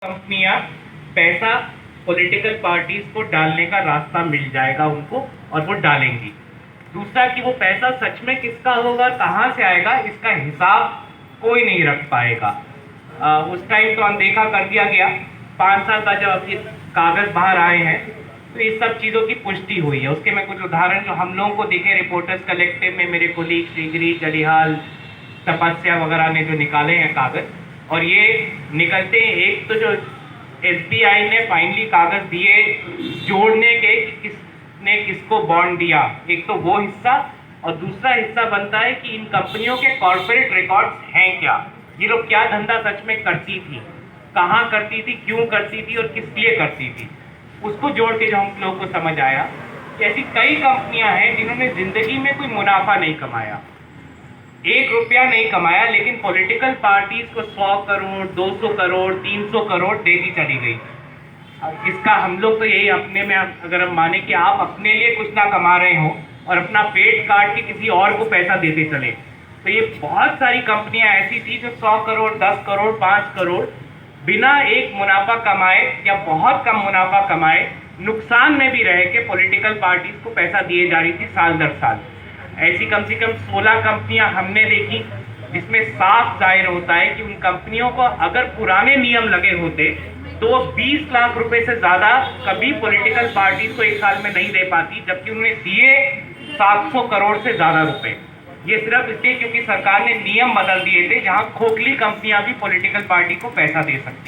कंपनियां पैसा political parties को डालने का रास्ता मिल जाएगा उनको और वो डालेंगी। दूसरा कि वो पैसा सच में किसका होगा, कहाँ से आएगा, इसका हिसाब कोई नहीं रख पाएगा। उस टाइम तो अनदेखा कर दिया गया। 5 साल बाद जब अभी कागज बाहर आए हैं तो इस सब चीज़ों की पुष्टि हुई है। उसके मैं कुछ उदाहरण जो हम लोगों को दिखे रिपोर्टर्स कलेक्टिव में, मेरे कोलीग श्रीगिरी, जलिहाल, तपस्या वगैरह ने जो निकाले हैं कागज, और ये निकलते एक तो जो एसबीआई ने फाइनली कागज दिए जोड़ने के कि किसने किसको बॉन्ड दिया, एक तो वो हिस्सा, और दूसरा हिस्सा बनता है कि इन कंपनियों के कॉर्पोरेट रिकॉर्ड्स हैं क्या, ये लोग क्या धंधा सच में करती थी, कहाँ करती थी, क्यों करती थी और किस लिए करती थी। उसको जोड़ के जो हम लोग को समझ आया कि ऐसी कई कंपनियां हैं जिन्होंने जिंदगी में कोई मुनाफा नहीं कमाया, 1 रुपया नहीं कमाया, लेकिन पॉलिटिकल पार्टीज को 100 करोड़, 200 करोड़, 300 करोड़ देती चली गई। अब इसका हम लोग तो यही अपने में, अगर हम माने कि आप अपने लिए कुछ ना कमा रहे हो और अपना पेट काट के किसी और को पैसा देते चले, तो ये बहुत सारी कंपनियां ऐसी थी जो 100 करोड़, 10 करोड़, 5 करोड़ बिना एक मुनाफा कमाए या बहुत कम मुनाफा कमाए नुकसान में भी रह के पॉलिटिकल पार्टीज को पैसा दिए जा रही थी साल दर साल। ऐसी कम से कम 16 कंपनियां हमने देखी, जिसमें साफ जाहिर होता है कि उन कंपनियों को अगर पुराने नियम लगे होते तो 20 लाख रुपए से ज्यादा कभी पॉलिटिकल पार्टीज को एक साल में नहीं दे पाती, जबकि उन्होंने दिए 700 करोड़ से ज्यादा रुपए। ये सिर्फ इसलिए क्योंकि सरकार ने नियम बदल दिए थे जहां खोखली कंपनियां भी पॉलिटिकल पार्टी को पैसा दे सकती।